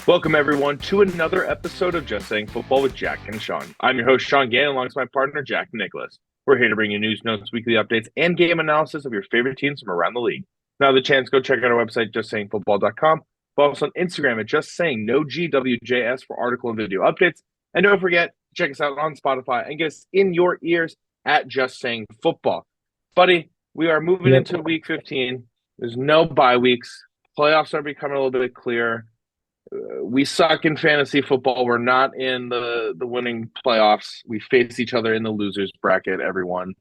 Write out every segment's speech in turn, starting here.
Welcome, everyone, to another episode of Just Saying Football with Jack and Sean. I'm your host, Sean Gannon, alongside my partner, Jack Nicholas. We're here to bring you news, notes, weekly updates, and game analysis of your favorite teams from around the league. Now, the chance, go check out our website, justsayingfootball.com. Follow us on Instagram at JustSayingNoGWJS for article and video updates. And don't forget, check us out on Spotify and get us in your ears at Just Saying Football. Buddy, we are moving into week 15. There's no bye weeks. Playoffs are becoming a little bit clearer. We suck in fantasy football. We're not in the winning playoffs. We face each other in the losers bracket, everyone.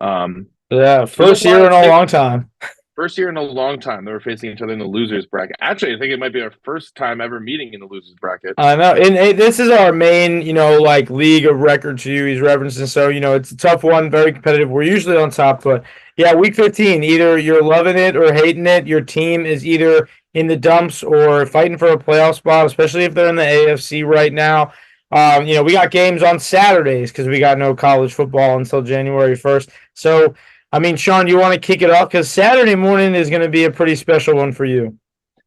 First year in a long time. First year in a long time that we're facing each other in the losers bracket. Actually, I think it might be our first time ever meeting in the losers bracket. I know. And this is our main, league of record to use references. So, it's a tough one, very competitive. We're usually on top, but yeah, week 15, either you're loving it or hating it. Your team is either in the dumps or fighting for a playoff spot, especially if they're in the AFC right now. We got games on Saturdays because we got no college football until January 1st. So, Sean, you want to kick it off? Because Saturday morning is going to be a pretty special one for you.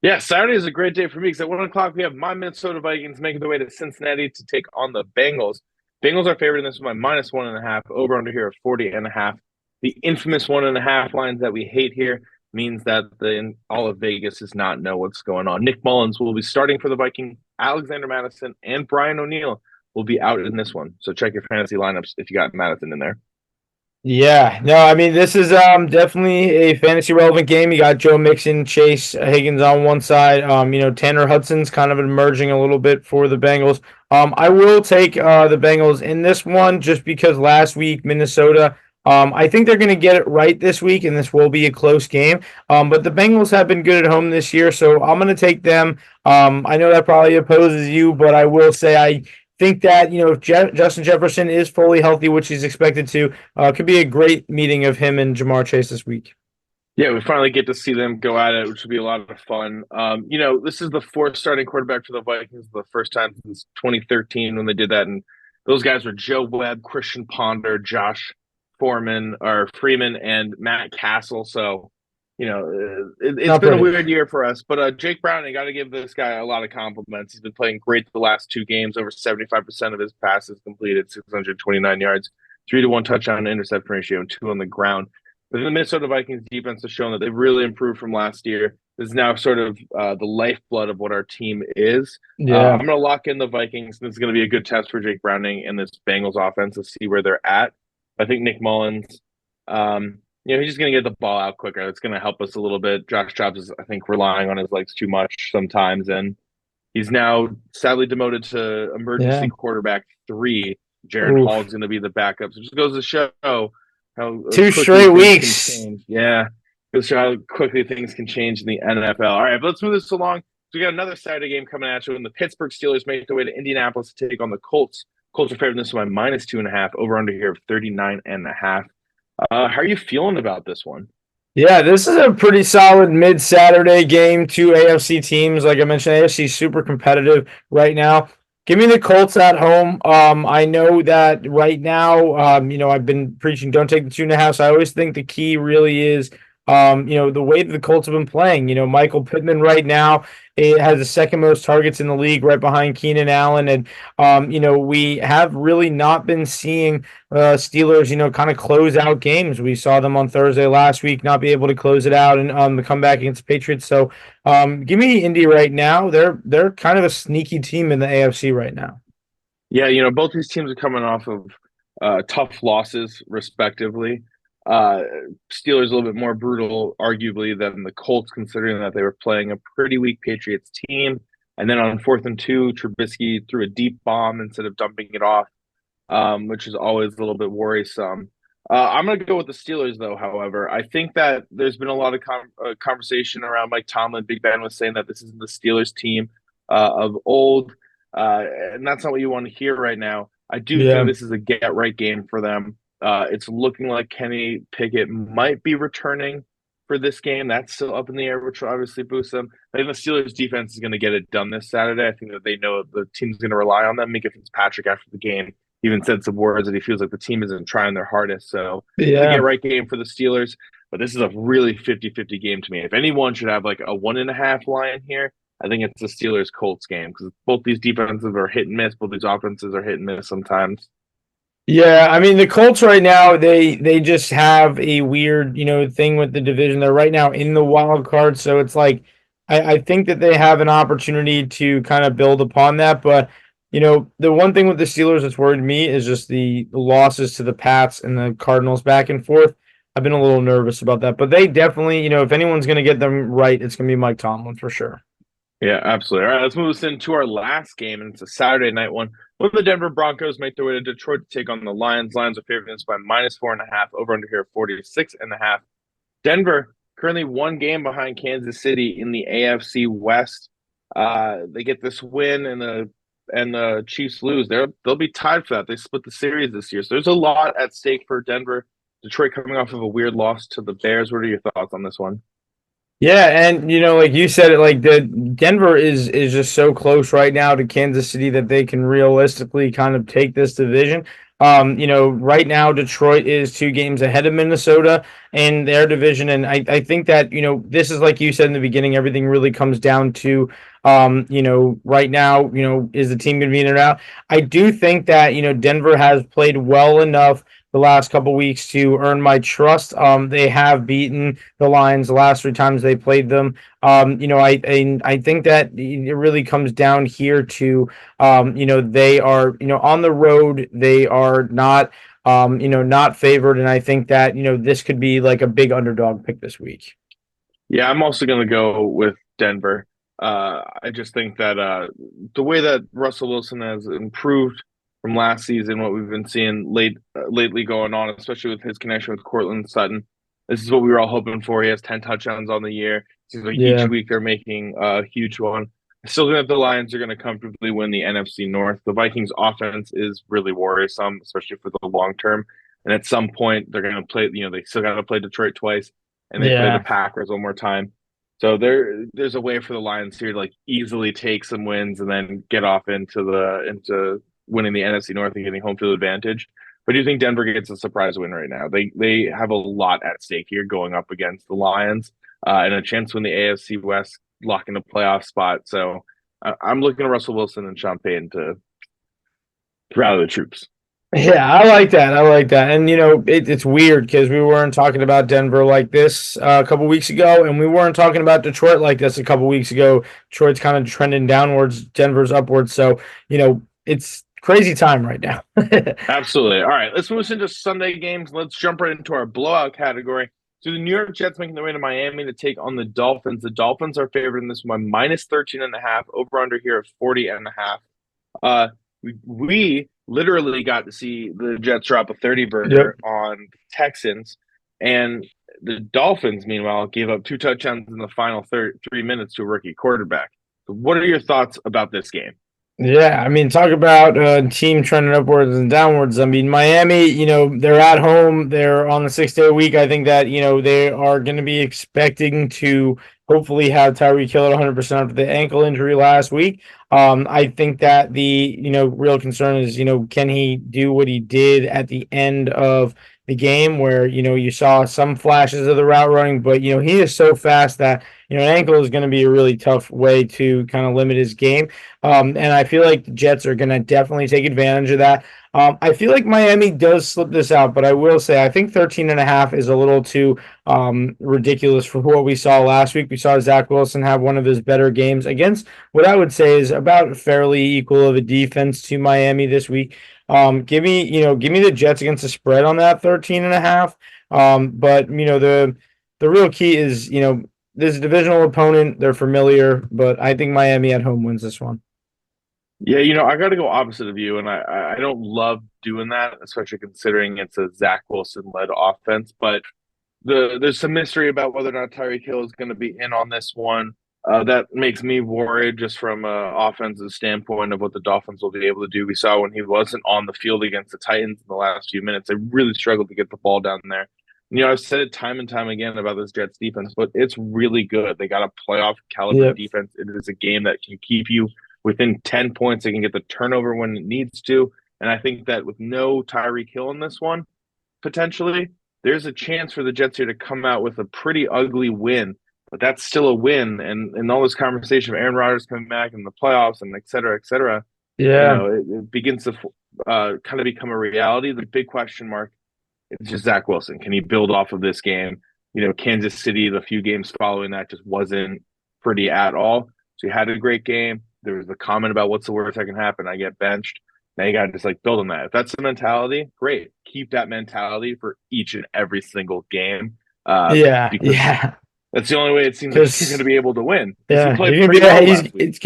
Yeah, Saturday is a great day for me because at 1 o'clock we have my Minnesota Vikings making their way to Cincinnati to take on the Bengals. Bengals are favored in this one by -1.5, over under here at 40.5. The infamous 1.5 lines that we hate here means that all of Vegas does not know what's going on. Nick Mullins will be starting for the Vikings. Alexander Mattison and Brian O'Neill will be out in this one. So check your fantasy lineups if you got Mattison in there. Yeah, no, this is definitely a fantasy relevant game. You got Joe Mixon, Chase Higgins on one side. Tanner Hudson's kind of emerging a little bit for the Bengals. I will take the Bengals in this one just because last week Minnesota. I think they're going to get it right this week, and this will be a close game. But the Bengals have been good at home this year, so I'm going to take them. I know that probably opposes you, but I will say I think that, if Justin Jefferson is fully healthy, which he's expected to, could be a great meeting of him and Jamar Chase this week. Yeah, we finally get to see them go at it, which will be a lot of fun. This is the fourth starting quarterback for the Vikings, the first time since 2013 when they did that. And those guys were Joe Webb, Christian Ponder, Josh Freeman, and Matt Castle. So, it's been a weird year for us. But Jake Browning, got to give this guy a lot of compliments. He's been playing great the last two games. Over 75% of his passes completed, 629 yards, 3-1 touchdown to interception ratio, and 2 on the ground. But the Minnesota Vikings defense has shown that they've really improved from last year. This is now sort of the lifeblood of what our team is. Yeah. I'm going to lock in the Vikings. This is going to be a good test for Jake Browning and this Bengals offense to see where they're at. I think Nick Mullins, he's just going to get the ball out quicker. It's going to help us a little bit. Josh Jobs is, I think, relying on his legs too much sometimes. And he's now sadly demoted to emergency quarterback 3. Jaron Hall's going to be the backup. So it just goes to show how 2 straight weeks. Yeah. Goes to show how quickly things can change in the NFL. All right, but let's move this along. So we got another Saturday game coming at you, and the Pittsburgh Steelers make their way to Indianapolis to take on the Colts. Colts are favored in this one by -2.5, over under here of 39.5. How are you feeling about this one? Yeah, this is a pretty solid mid-Saturday game. 2 AFC teams. Like I mentioned, AFC is super competitive right now. Give me the Colts at home. I know that right now, I've been preaching don't take the 2.5. So I always think the key really is the way that the Colts have been playing. Michael Pittman right now has the second most targets in the league, right behind Keenan Allen. And, we have really not been seeing Steelers, kind of close out games. We saw them on Thursday last week not be able to close it out and the comeback against the Patriots. So give me Indy right now. They're kind of a sneaky team in the AFC right now. Yeah, both these teams are coming off of tough losses, respectively. Steelers a little bit more brutal, arguably, than the Colts, considering that they were playing a pretty weak Patriots team. And then on 4th and 2, Trubisky threw a deep bomb instead of dumping it off, which is always a little bit worrisome. I'm going to go with the Steelers, though, however. I think that there's been a lot of conversation around Mike Tomlin. Big Ben was saying that this isn't the Steelers team of old, and that's not what you want to hear right now. I do think this is a get-right game for them. It's looking like Kenny Pickett might be returning for this game. That's still up in the air, which will obviously boost them. I think the Steelers defense is going to get it done this Saturday. I think that they know the team's going to rely on them. Mika Fitzpatrick, after the game, even said some words that he feels like the team isn't trying their hardest. So it's a get-right game for the Steelers. But this is a really 50-50 game to me. If anyone should have like a 1.5 line here, I think it's the Steelers Colts game because both these defenses are hit and miss. Both these offenses are hit and miss sometimes. Yeah, I mean the Colts right now they just have a weird thing with the division. They're right now in the wild card, so it's like I think that they have an opportunity to kind of build upon that. But the one thing with the Steelers that's worried me is just the losses to the Pats and the Cardinals back and forth. I've been a little nervous about that, but they definitely if anyone's going to get them right, it's going to be Mike Tomlin for sure. Yeah, absolutely. All right, let's move us into our last game, and it's a Saturday night one. Will the Denver Broncos make their way to Detroit to take on the Lions? Lions are favored by -4.5. Over under here 46.5. Denver currently one game behind Kansas City in the AFC West. They get this win, and the Chiefs lose. They'll be tied for that. They split the series this year, so there's a lot at stake for Denver. Detroit coming off of a weird loss to the Bears. What are your thoughts on this one? Yeah, and like you said, like the Denver is just so close right now to Kansas City that they can realistically kind of take this division. Right now Detroit is 2 games ahead of Minnesota in their division, and I think that this is like you said in the beginning, everything really comes down to right now, is the team going to be in or out? I do think that Denver has played well enough the last couple weeks to earn my trust. They have beaten the Lions the last 3 times they played them. I think that it really comes down here to they are on the road. They are not favored, and I think that this could be like a big underdog pick this week. Yeah, I'm also going to go with Denver. I just think that the way that Russell Wilson has improved from last season, what we've been seeing lately going on, especially with his connection with Cortland Sutton, this is what we were all hoping for. He has 10 touchdowns on the year. Seems like each Yeah, week they're making a huge one. I still think that the Lions are going to comfortably win the NFC North. The Vikings offense is really worrisome, especially for the long term. And at some point, they're going to play, they still got to play Detroit twice and they play the yeah. Packers one more time. So there's a way for the Lions here to like easily take some wins and then get off into winning the NFC North and getting home field advantage. But do you think Denver gets a surprise win right now? They have a lot at stake here going up against the Lions and a chance to win the AFC West, locking a playoff spot. So I'm looking at Russell Wilson and Sean Payton to rally the troops. Yeah, I like that. I like that. And it's weird because we weren't talking about Denver like this a couple weeks ago, and we weren't talking about Detroit like this a couple weeks ago. Detroit's kind of trending downwards, Denver's upwards. So, it's crazy time right now. Absolutely. All right, let's move into Sunday games. Let's jump right into our blowout category. So the New York Jets making their way to Miami to take on the Dolphins. The Dolphins are favored in this one, -13.5. Over under here at 40.5. We literally got to see the Jets drop a 30 Yep. burger on the Texans, and the Dolphins, meanwhile, gave up 2 touchdowns in the final 3 minutes to a rookie quarterback. So what are your thoughts about this game? Yeah, I mean, talk about a team trending upwards and downwards. I mean, Miami, they're at home. They're on the 6 day week. I think that, they are going to be expecting to hopefully have Tyreek Hill at 100% after the ankle injury last week. I think that the, real concern is, can he do what he did at the end of the game where, you saw some flashes of the route running, but, he is so fast that, an ankle is going to be a really tough way to kind of limit his game. And I feel like the Jets are going to definitely take advantage of that. I feel like Miami does slip this out, but I will say I think 13.5 is a little too ridiculous for what we saw last week. We saw Zach Wilson have one of his better games against what I would say is about fairly equal of a defense to Miami this week. Give me the Jets against the spread on that 13.5. But the real key is, this divisional opponent, they're familiar, but I think Miami at home wins this one. Yeah, I got to go opposite of you, and I don't love doing that, especially considering it's a Zach Wilson led offense. But there's some mystery about whether or not Tyreek Hill is going to be in on this one. That makes me worried just from an offensive standpoint of what the Dolphins will be able to do. We saw when he wasn't on the field against the Titans in the last few minutes, they really struggled to get the ball down there. I've said it time and time again about this Jets defense, but it's really good. They got a playoff caliber Yep. defense. It is a game that can keep you within 10 points. They can get the turnover when it needs to. And I think that with no Tyreek Hill in this one, potentially, there's a chance for the Jets here to come out with a pretty ugly win but that's still a win. And all this conversation of Aaron Rodgers coming back in the playoffs and et cetera, Yeah. it begins to kind of become a reality. The big question mark is just Zach Wilson. Can he build off of this game? Kansas City, the few games following that just wasn't pretty at all. So he had a great game. There was the comment about what's the worst that can happen? I get benched. Now you got to just like build on that. If that's the mentality, great. Keep that mentality for each and every single game, Yeah. because Yeah. that's the only way it seems like you're going to Because be able to win. Because he yeah, played pretty well last week. he's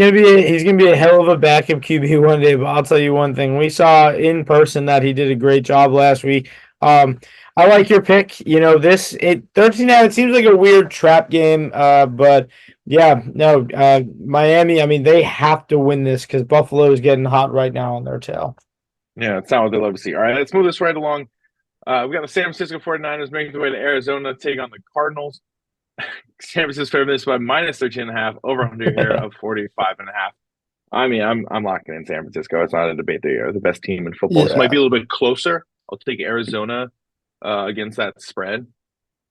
gonna be a hell of a backup QB one day. But I'll tell you one thing: we saw in person that he did a great job last week. Um, I like your pick. This it 13 out. It seems like a weird trap game. But yeah, no, Miami. I mean, they have to win this because Buffalo is getting hot right now on their tail. Yeah, it's not what they love to see. All right, let's move this right along. We got the San Francisco 49ers making their way to Arizona to take on the Cardinals. San Francisco favored this by minus 13.5, over under here of 45.5. I mean, I'm locking in San Francisco. It's not a debate. They are the best team in football. This might Yeah, be a little bit closer. I'll take Arizona against that spread,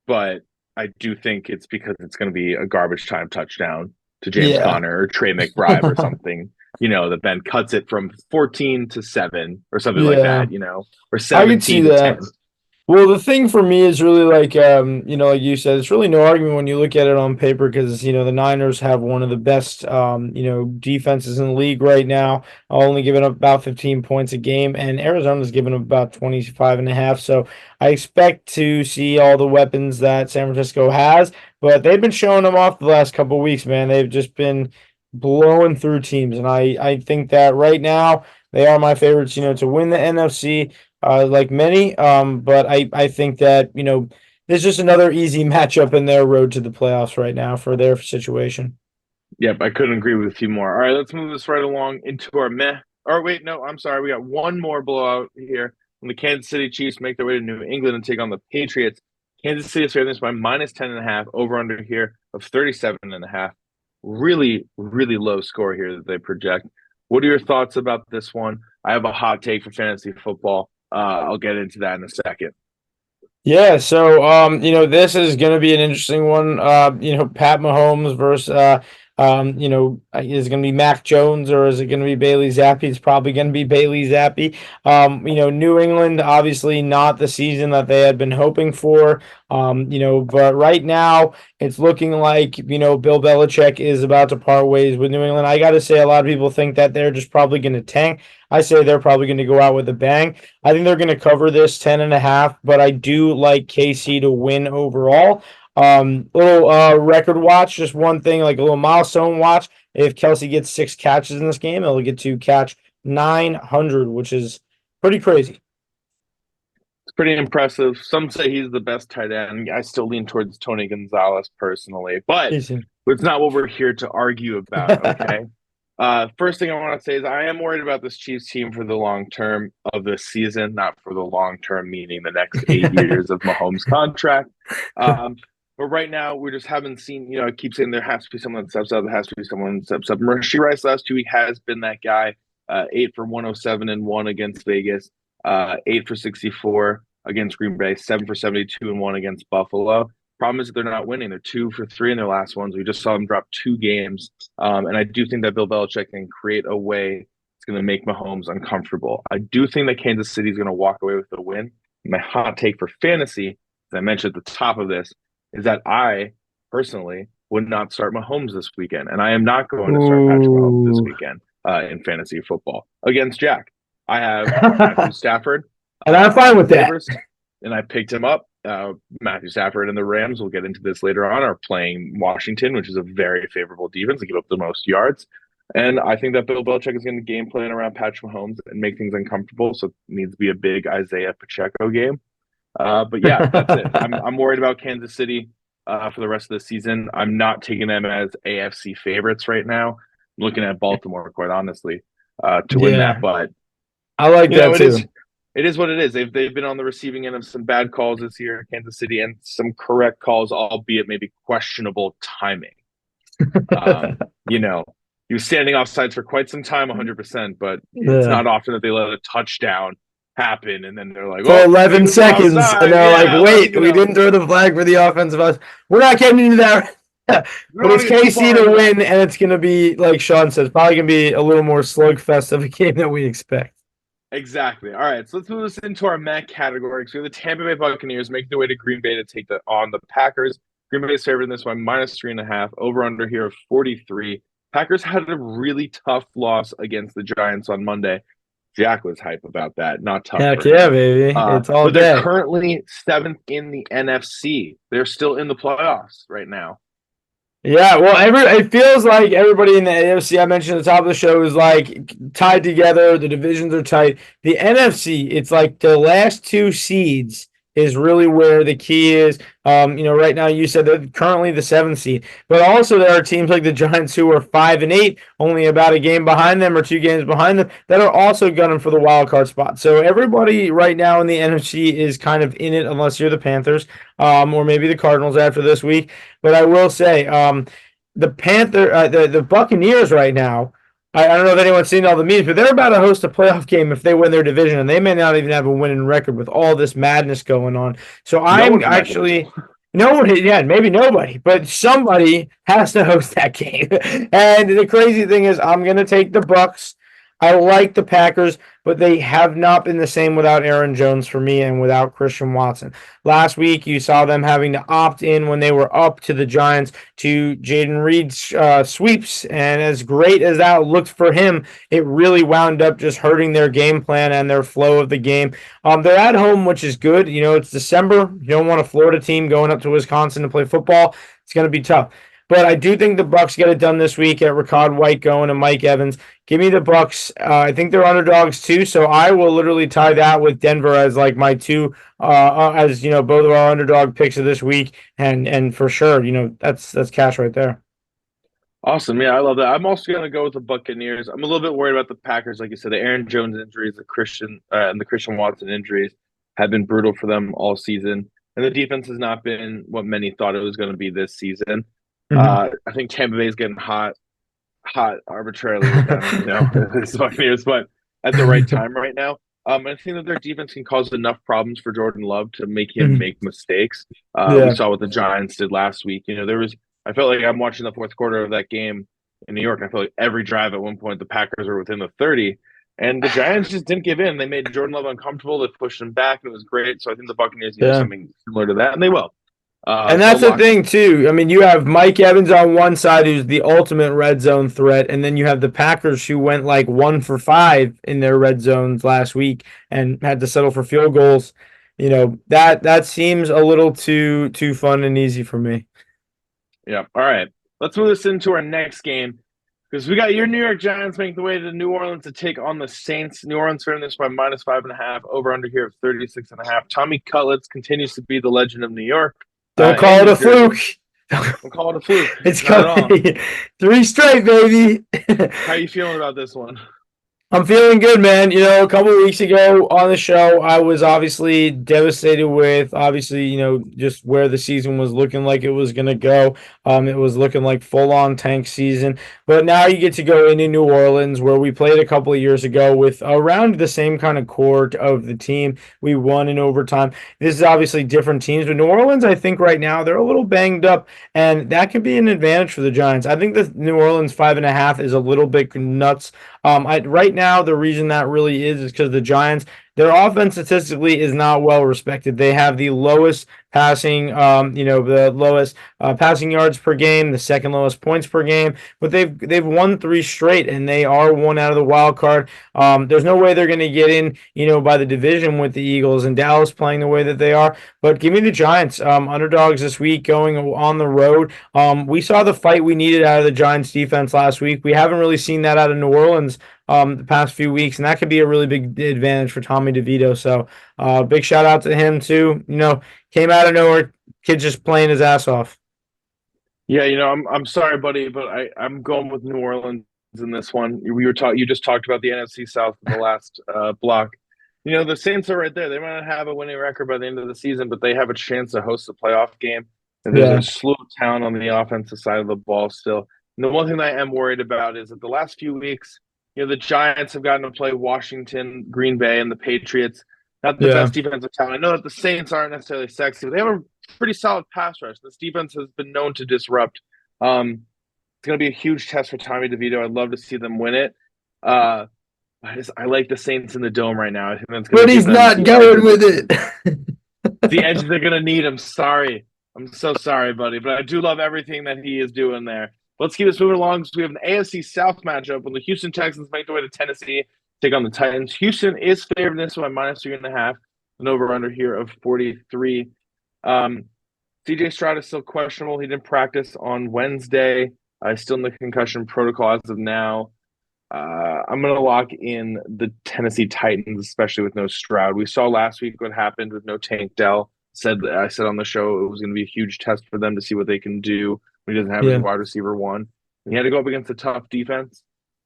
but I do think it's because it's going to be a garbage time touchdown to James yeah. Conner or Trey McBride or something, that then cuts it from 14 to 7 or something like Yeah, that, or I could see 17 to that. 10. Well, the thing for me is really like, like you said, it's really no argument when you look at it on paper because, the Niners have one of the best, defenses in the league right now, only giving up about 15 points a game, and Arizona's giving up about 25 and a half. So I expect to see all the weapons that San Francisco has, but they've been showing them off the last couple of weeks, man. They've just been blowing through teams, and I think that right now they are my favorites, to win the NFC like many. But I think that, there's just another easy matchup in their road to the playoffs right now for their situation. Yep, I couldn't agree with you more. All right, let's move this right along into our meh. Or wait, no, I'm sorry. We got one more blowout here. When the Kansas City Chiefs make their way to New England and take on the Patriots, Kansas City is favoring this by minus 10.5, over under here of 37.5. Really, really low score here that they project. What are your thoughts about this one? I have a hot take for fantasy football. I'll get into that in a second. Yeah, so this is going to be an interesting one. Pat Mahomes versus is it going to be Mac Jones or is it going to be Bailey Zappi? It's probably going to be Bailey Zappi. New England obviously not the season that they had been hoping for. But right now it's looking like Bill Belichick is about to part ways with New England. I got to say a lot of people think that they're just probably going to tank. I say they're probably going to go out with a bang. I think they're going to cover this 10.5, but I do like KC to win overall. Little record watch, just one thing, like a little milestone watch. If Kelsey gets 6 catches in this game, he'll get to catch 900, which is pretty crazy. It's pretty impressive. Some say he's the best tight end. I still lean towards Tony Gonzalez personally, but Easy. it's not what we're here to argue about, okay? First thing I want to say is I am worried about this Chiefs team for the long term of this season, not for the long term, meaning the next 8 years of Mahomes' contract. But right now, we just haven't seen, I keep saying there has to be someone that steps up. There has to be someone that steps up. Rashee Rice last 2 weeks has been that guy. 8 for 107 and 1 against Vegas, 8 for 64 against Green Bay, 7 for 72 and 1 against Buffalo. Problem is that they're not winning. They're 2 for 3 in their last ones. We just saw them drop 2 games. And I do think that Bill Belichick can create a way that's going to make Mahomes uncomfortable. I do think that Kansas City is going to walk away with the win. My hot take for fantasy, as I mentioned at the top of this, is that I personally would not start Mahomes this weekend. And I am not going to start Patrick Mahomes this Ooh. weekend in fantasy football against Jack. I have Matthew Stafford And I'm fine on with that. waivers, and I picked him up. Matthew Stafford and the Rams, we'll get into this later on, are playing Washington, which is a very favorable defense to give up the most yards. And I think that Bill Belichick is going to game plan around Patrick Mahomes and make things uncomfortable. So it needs to be a big Isaiah Pacheco game. But yeah, that's it. I'm worried about Kansas City for the rest of the season. I'm not taking them as AFC favorites right now. I'm looking at Baltimore, quite honestly, to win that. Yeah, But I like that it is too. what it is. They've been on the receiving end of some bad calls this year in Kansas City and some correct calls, albeit maybe questionable timing. Um, you know, he was standing off sides for quite some time, 100%, but it's Yeah. not often that they let a touchdown happen and then they're like, For "Oh, he 11 was seconds, and offside." they're like, Yeah, wait, we didn't throw the flag for the offensive us. We're not getting into that. We But don't want it's to get too KC far to into that. win, and it's going to be, like Sean says, probably going to be a little more slugfest of a game than we expect. Exactly. All right, so let's move this into our Met category. So we have the Tampa Bay Buccaneers making their way to Green Bay to take on the Packers. Green Bay is favored in this one, -3.5. Over under here of 43. Packers had a really tough loss against the Giants on Monday. Jack was hype about that. Not tough Heck for yeah, him. baby. It's all But they're day. currently seventh in the NFC. They're still in the playoffs right now. Yeah, well, it feels like everybody in the AFC I mentioned at the top of the show is like tied together. The divisions are tight. The NFC, it's like the last two seeds is really where the key is. Right now you said they're currently the seventh seed, but also there are teams like the Giants who are 5-8, only about a game behind them or 2 games behind them, that are also gunning for the wild card spot. So everybody right now in the NFC is kind of in it, unless you're the Panthers, or maybe the Cardinals after this week. But I will say, the Buccaneers right now. I don't know if anyone's seen all the memes, but they're about to host a playoff game if they win their division, and they may not even have a winning record with all this madness going on. So No I'm one's in that division. actually no one, yeah, maybe nobody, but somebody has to host that game. And the crazy thing is, I'm gonna take the Bucks. I like the Packers, but they have not been the same without Aaron Jones for me and without Christian Watson. Last week, you saw them having to opt in when they were up to the Giants to Jaden Reed's sweeps. And as great as that looked for him, it really wound up just hurting their game plan and their flow of the game. They're at home, which is good. It's December. You don't want a Florida team going up to Wisconsin to play football. It's going to be tough. But I do think the Bucks get it done this week at Ricard White going and Mike Evans. Give me the Bucks. I think they're underdogs too, so I will literally tie that with Denver as like my two, as both of our underdog picks of this week, and for sure, that's cash right there. Awesome. Yeah, I love that. I'm also going to go with the Buccaneers. I'm a little bit worried about the Packers. Like you said, the Aaron Jones injuries, and the Christian Watson injuries have been brutal for them all season. And the defense has not been what many thought it was going to be this season. Mm-hmm. I think Tampa Bay is getting hot arbitrarily with them, the Buccaneers, but at the right time right now. I think that their defense can cause enough problems for Jordan Love to make him Mm-hmm. make mistakes. We Yeah. saw what the Giants did last week. I felt like I'm watching the fourth quarter of that game in New York. I felt like every drive at one point the Packers were within the 30, and the Giants just didn't give in. They made Jordan Love uncomfortable. They pushed him back, and it was great. So I think the Buccaneers do Yeah. something similar to that, and they will. And So that's the lock it. thing too. I mean, you have Mike Evans on one side, who's the ultimate red zone threat, and then you have the Packers, who went like 1 for 5 in their red zones last week and had to settle for field goals. That seems a little too fun and easy for me. Yeah. All right. Let's move this into our next game because we got your New York Giants making the way to New Orleans to take on the Saints. New Orleans favoring this by -5.5. Over under here of 36.5. Tommy Cutlets continues to be the legend of New York Don't and call it New a Jersey. fluke. We'll call it a fluke. It's Not at all. coming. 3 straight, baby. How are you feeling about this one? I'm feeling good, man. A couple of weeks ago on the show, I was obviously devastated with just where the season was looking like it was going to go. It was looking like full on tank season. But now you get to go into New Orleans, where we played a couple of years ago with around the same kind of core of the team. We won in overtime. This is obviously different teams, but New Orleans, I think right now they're a little banged up, and that could be an advantage for the Giants. I think the New Orleans 5.5 is a little bit nuts. Right now, the reason that really is because the Giants, their offense statistically is not well respected. They have the lowest the lowest passing yards per game, the second lowest points per game, but they've won 3 straight, and they are one out of the wild card. There's no way they're going to get in, by the division with the Eagles and Dallas playing the way that they are. But give me the Giants, underdogs this week, going on the road. We saw the fight we needed out of the Giants defense last week. We haven't really seen that out of New Orleans the past few weeks, and that could be a really big advantage for Tommy DeVito. So big shout out to him too. Came out of nowhere, kid just playing his ass off. Yeah, I'm sorry, buddy, but I'm going with New Orleans in this one. You just talked about the NFC South in the last block. The Saints are right there. They might not have a winning record by the end of the season, but they have a chance to host a playoff game. And there's a Yeah, slew of talent on the offensive side of the ball still. And the one thing that I am worried about is that the last few weeks, the Giants have gotten to play Washington, Green Bay, and the Patriots. Not the yeah. best defensive talent. I know that the Saints aren't necessarily sexy, but they have a pretty solid pass rush. This defense has been known to disrupt It's going to be a huge test for Tommy DeVito. I'd love to see them win it. Uh, I like the Saints in the dome right now. I think that's going to But give he's them not going with it. the edge they're going to need. I'm sorry. I'm so sorry, buddy. But I do love everything that he is doing there. Let's keep this moving along. So we have an AFC South matchup when the Houston Texans make their way to Tennessee, take on the Titans. Houston is favored in this one by -3.5. An over-under here of 43. CJ Stroud is still questionable. He didn't practice on Wednesday. Still in the concussion protocol as of now. I'm going to lock in the Tennessee Titans, especially with no Stroud. We saw last week what happened with no Tank Dell. I said on the show it was going to be a huge test for them to see what they can do when he doesn't have his Yeah. wide receiver one. And he had to go up against a tough defense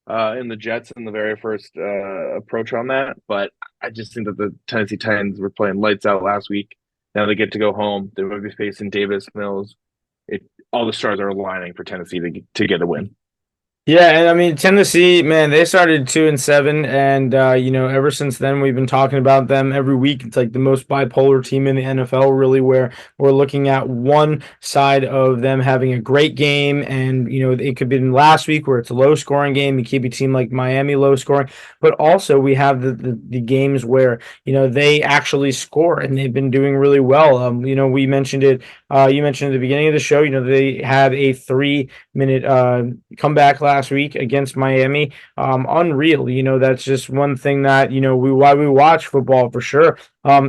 in the Jets in the very first approach on that. But I just think that the Tennessee Titans were playing lights out last week. Now they get to go home. They might be facing Davis Mills. All the stars are aligning for Tennessee to get a win. Yeah, and I mean Tennessee, man, they started 2-7, and ever since then we've been talking about them every week. It's like the most bipolar team in the NFL, really, where we're looking at one side of them having a great game, and it could be in last week where it's a low scoring game. You keep a team like Miami low scoring, but also we have the games where they actually score, and they've been doing really well. We mentioned it. You mentioned at the beginning of the show. They had a 3-minute comeback last week against Miami. Unreal. That's just one thing that why we watch football for sure.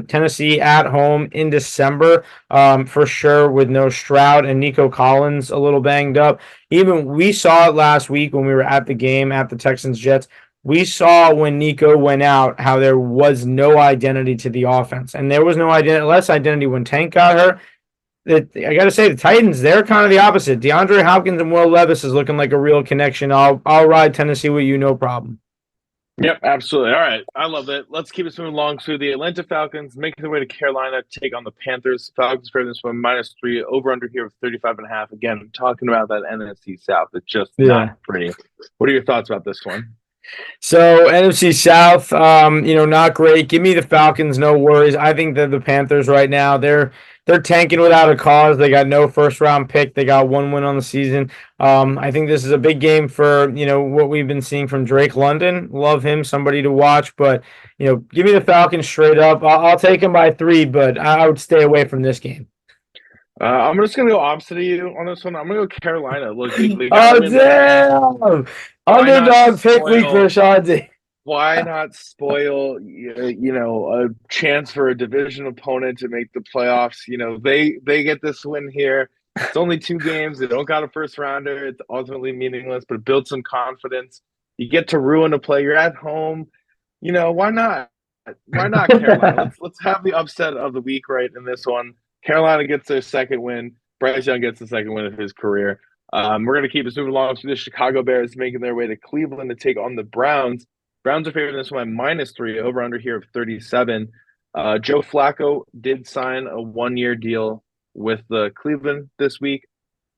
Tennessee at home in December, for sure, with no Stroud and Nico Collins a little banged up. Even we saw it last week when we were at the game at the Texans Jets. We saw when Nico went out how there was no identity to the offense, and there was no less identity when Tank got hurt. I got to say, the Titans, they're kind of the opposite. DeAndre Hopkins and Will Levis is looking like a real connection. I'll ride Tennessee with you, no problem. Yep, absolutely. All right. I love it. Let's keep it moving along. So the Atlanta Falcons making their way to Carolina to take on the Panthers. Falcons for this one -3, over under here of 35.5. Again, talking about that NFC South. It's just not pretty. What are your thoughts about this one? So NFC South, not great. Give me the Falcons, no worries. I think that the Panthers right now, they're tanking without a cause. They got no first round pick. They got one win on the season. I think this is a big game for what we've been seeing from Drake London. Love him, somebody to watch. But give me the Falcons straight up. I'll take them by 3, but I would stay away from this game. I'm just gonna go opposite of you on this one. I'm gonna go Carolina. Look, they got Oh to win. damn! Underdog pick week for Shanti. Why not spoil a chance for a division opponent to make the playoffs? They get this win here. It's only 2 games. They don't got a first rounder. It's ultimately meaningless, but it builds some confidence. You get to ruin a play. You're at home. Why not? Why not Carolina? Let's have the upset of the week right in this one. Carolina gets their second win. Bryce Young gets the second win of his career. We're going to keep this moving along. So the Chicago Bears making their way to Cleveland to take on the Browns. Browns are favored in this one -3, over under here of 37. Joe Flacco did sign a 1-year deal with the Cleveland this week.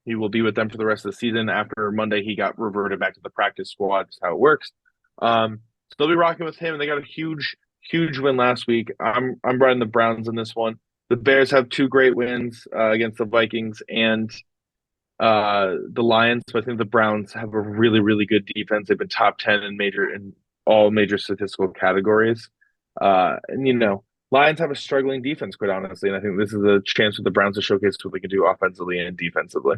He will be with them for the rest of the season. After Monday, he got reverted back to the practice squad. That's how it works. So they'll be rocking with him. They got a huge win last week. I'm riding the Browns in this one. The Bears have 2 great wins against the Vikings and the Lions. But I think the Browns have a really good defense. They've been top 10 in all major statistical categories. And Lions have a struggling defense, quite honestly. And I think this is a chance for the Browns to showcase what they can do offensively and defensively.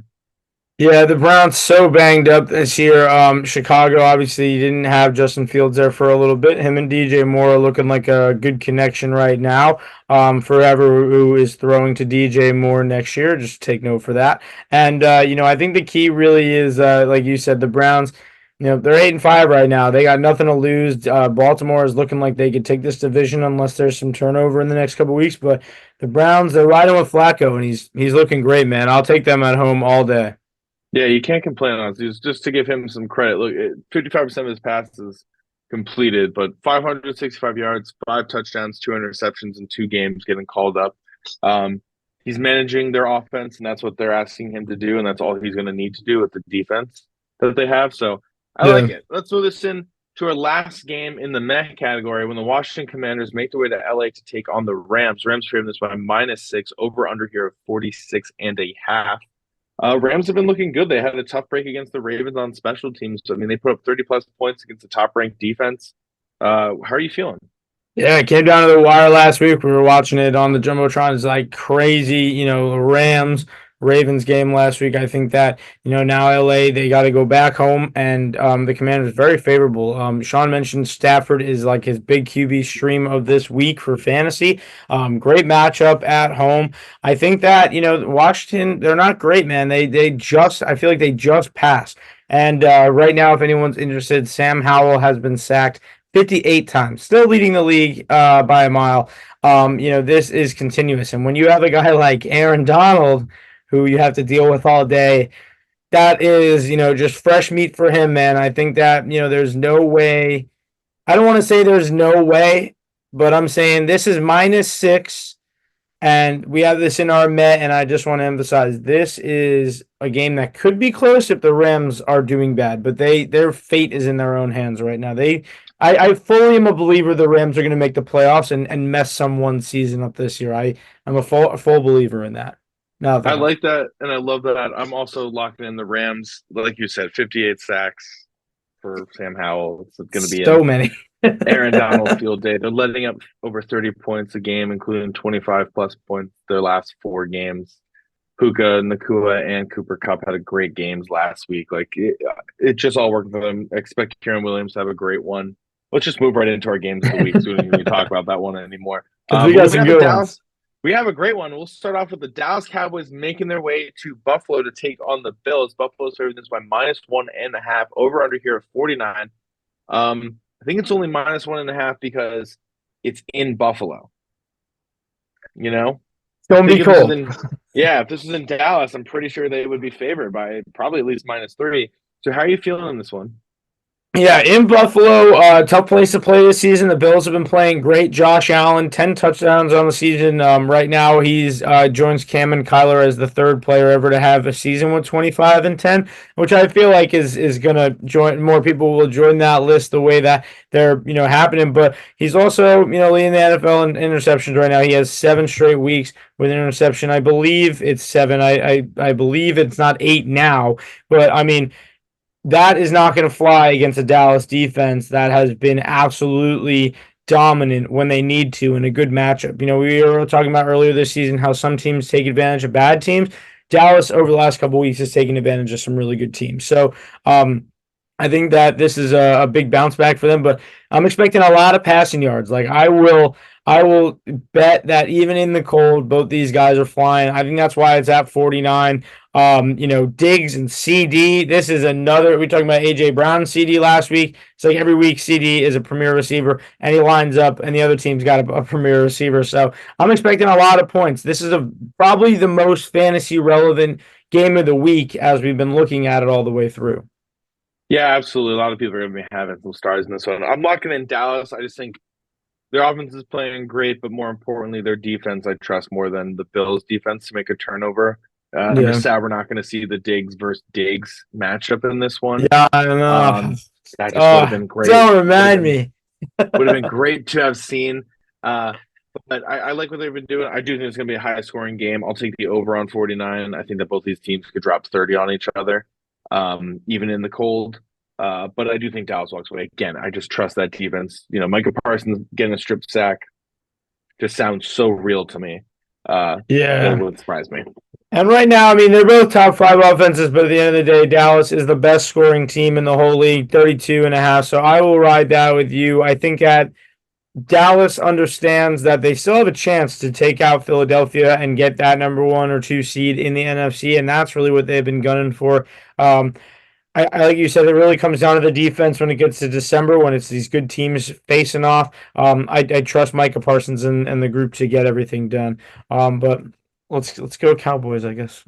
Yeah, the Browns so banged up this year. Chicago obviously didn't have Justin Fields there for a little bit. Him and DJ Moore are looking like a good connection right now. Forever who is throwing to DJ Moore next year, just take note for that. And I think the key really is like you said, the Browns. They're 8-5 right now. They got nothing to lose. Baltimore is looking like they could take this division unless there's some turnover in the next couple weeks. But the Browns, they're riding with Flacco, and he's looking great, man. I'll take them at home all day. Yeah, you can't complain on it. Just to give him some credit. Look, 55% of his passes completed, but 565 yards, 5 touchdowns, 2 interceptions in 2 games getting called up. He's managing their offense, and that's what they're asking him to do, and that's all he's going to need to do with the defense that they have. So I like it. Let's move this in to our last game in the meh category when the Washington Commanders make their way to LA to take on the Rams. Rams favored this by -6, over under here of 46.5. Rams have been looking good. They had a tough break against the Ravens on special teams. I mean, they put up 30 plus points against the top ranked defense. How are you feeling? Yeah, it came down to the wire last week. We were watching it on the Jumbotron. It's like crazy, the Rams Ravens game last week. I think that, now LA, they got to go back home, and the Commanders very favorable. Sean mentioned Stafford is like his big QB stream of this week for fantasy. Great matchup at home. I think that, Washington, they're not great, man. I feel like they just passed. And right now, if anyone's interested, Sam Howell has been sacked 58 times, still leading the league by a mile. This is continuous. And when you have a guy like Aaron Donald, who you have to deal with all day, that is, just fresh meat for him, man. I think that, there's no way. I don't want to say there's no way, but I'm saying this is -6. And we have this in our Met, and I just want to emphasize this is a game that could be close if the Rams are doing bad, but their fate is in their own hands right now. I fully am a believer the Rams are going to make the playoffs and mess someone's season up this year. I'm a full believer in that. Now I that like that, and I love that. I'm also locking in the Rams. Like you said, 58 sacks for Sam Howell. It's going to be so an many. Aaron Donald field day. They're letting up over 30 points a game, including 25 plus points their last 4 games. Puka, Nakua, and Cooper Cup had great games last week. Like it just all worked for them. I expect Kieran Williams to have a great one. Let's just move right into our games of the week so we don't even talk about that one anymore. Because we But got we some have the good ones. Dallas. We have a great one. We'll start off with the Dallas Cowboys making their way to Buffalo to take on the Bills. Buffalo serving this by -1.5. Over under here of 49. I think it's only -1.5 because it's in Buffalo. You know, I Don't think be if this was cold. in yeah, if this was in Dallas, I'm pretty sure they would be favored by probably at least -3. So how are you feeling in this one? Yeah, in Buffalo, tough place to play this season. The Bills have been playing great. Josh Allen, 10 touchdowns on the season. Right now, he's joins Cam and Kyler as the third player ever to have a season with 25 and 10, which I feel like is gonna join. More people will join that list the way that they're happening. But he's also leading the NFL in interceptions right now. He has 7 straight weeks with an interception. I believe it's 7. I believe it's not 8 now, but I mean that is not going to fly against a Dallas defense that has been absolutely dominant when they need to in a good matchup. We were talking about earlier this season how some teams take advantage of bad teams. Dallas over the last couple of weeks has taken advantage of some really good teams. So I think that this is a big bounce back for them, but I'm expecting a lot of passing yards. Like I will bet that even in the cold, both these guys are flying. I think that's why it's at 49. Diggs and CD. This is another. We talking about AJ Brown and CD last week. It's like every week CD is a premier receiver, and he lines up, and the other team's got a premier receiver. So I'm expecting a lot of points. This is probably the most fantasy relevant game of the week as we've been looking at it all the way through. Yeah, absolutely. A lot of people are going to be having some stars in this one. I'm locking in Dallas. I just think their offense is playing great, but more importantly, their defense I trust more than the Bills' defense to make a turnover. I'm just Yeah. sad we're not going to see the Diggs versus Diggs matchup in this one. Yeah, I don't know. Um, that just would have been great. Don't remind me. Would have been great to have seen. Uh, but I like what they've been doing. I do think it's going to be a high scoring game. I'll take the over on 49. I think that both these teams could drop 30 on each other, even in the cold. But I do think Dallas walks away. Again, I just trust that defense. Micah Parsons getting a strip sack just sounds so real to me that it Yeah. would surprise me. And right now, I mean, they're both top five offenses, but at the end of the day, Dallas is the best scoring team in the whole league, 32 and a half. So I will ride that with you. I think that Dallas understands that they still have a chance to take out Philadelphia and get that number 1 or 2 seed in the NFC, and that's really what they've been gunning for. I like you said, it really comes down to the defense when it gets to December when it's these good teams facing off. I trust Micah Parsons and the group to get everything done. But let's go Cowboys, I guess.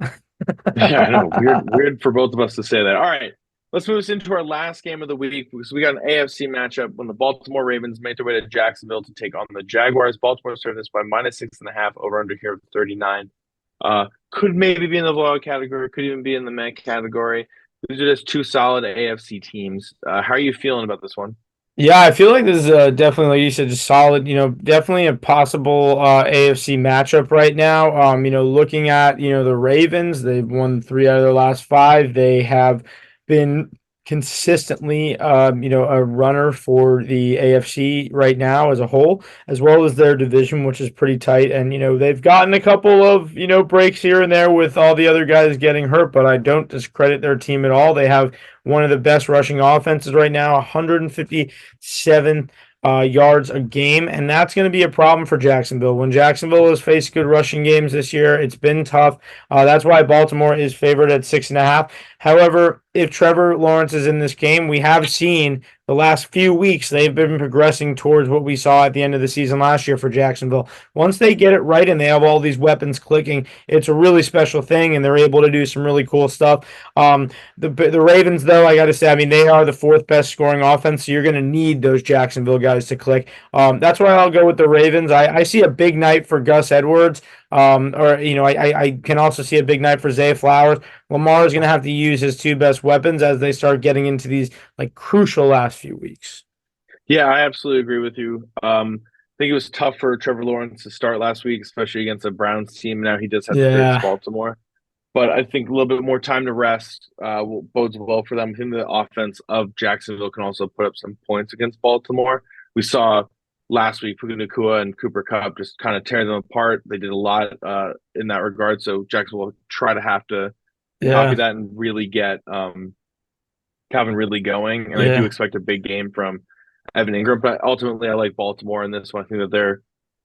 Yeah, I know. Weird for both of us to say that. All right. Let's move us into our last game of the week because we got an AFC matchup when the Baltimore Ravens made their way to Jacksonville to take on the Jaguars. Baltimore served this by -6.5 over under here of 39. Could maybe be in the blowout category, could even be in the Met category. These are just two solid AFC teams. How are you feeling about this one? Yeah, I feel like this is definitely, like you said, just solid. Definitely a possible AFC matchup right now. Looking at the Ravens, they've won 3 out of their last 5. They have been consistently, a runner for the AFC right now as a whole, as well as their division, which is pretty tight. And they've gotten a couple of breaks here and there with all the other guys getting hurt, but I don't discredit their team at all. They have one of the best rushing offenses right now, 157 yards a game, and that's going to be a problem for Jacksonville. When Jacksonville has faced good rushing games this year, it's been tough. That's why Baltimore is favored at 6.5. However, if Trevor Lawrence is in this game, we have seen the last few weeks they've been progressing towards what we saw at the end of the season last year for Jacksonville. Once they get it right and they have all these weapons clicking, it's a really special thing, and they're able to do some really cool stuff. The Ravens, though, I got to say, I mean, they are the fourth best scoring offense, so you're going to need those Jacksonville guys to click. That's why I'll go with the Ravens. I see a big night for Gus Edwards. I can also see a big night for Zay Flowers. Lamar is going to have to use his 2 best weapons as they start getting into these like crucial last few weeks. Yeah, I absolutely agree with you. I think it was tough for Trevor Lawrence to start last week, especially against a Browns team. Now he does have to face Yeah, Baltimore. But I think a little bit more time to rest bodes well for them. I think the offense of Jacksonville can also put up some points against Baltimore. We saw last week Puka Nacua and Cooper Kupp just kind of tear them apart. They did a lot in that regard. So Jacksonville will try to have to copy yeah, that and really get Calvin Ridley going. And I do yeah, expect a big game from Evan Ingram. But ultimately, I like Baltimore in this one. I think that they're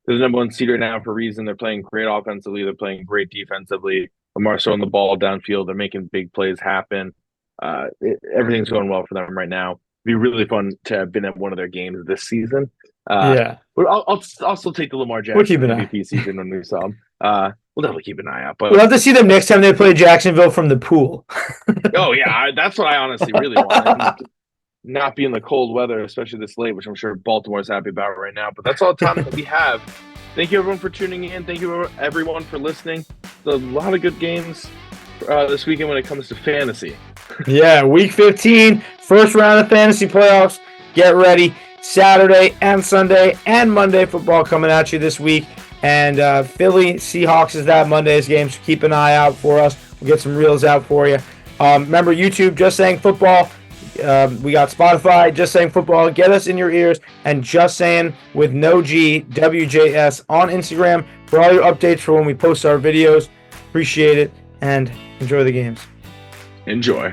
the number 1 seed right now for a reason. They're playing great offensively. They're playing great defensively. Lamar's throwing the ball downfield. They're making big plays happen. Everything's going well for them right now. It'd be really fun to have been at one of their games this season. yeah. But I'll also take the Lamar We'll Jackson keep an eye. MVP season when we saw him. We'll definitely keep an eye out. We'll But have to see them next time they play Jacksonville from the pool. oh yeah, that's what I honestly really want. I think not be in the cold weather, especially this late, which I'm sure Baltimore's happy about right now. But that's all the time that we have. Thank you, everyone, for tuning in. Thank you, everyone, for listening. There's a lot of good games this weekend when it comes to fantasy. Yeah, week 15, first round of fantasy playoffs. Get ready. Saturday and Sunday and Monday football coming at you this week. And Philly Seahawks is that Monday's game, so keep an eye out for us. We'll get some reels out for you. Remember, YouTube, Just Saying Football. We got Spotify, Just Saying Football. Get us in your ears. And Just Saying with no G, WJS on Instagram for all your updates for when we post our videos. Appreciate it and enjoy the games. Enjoy.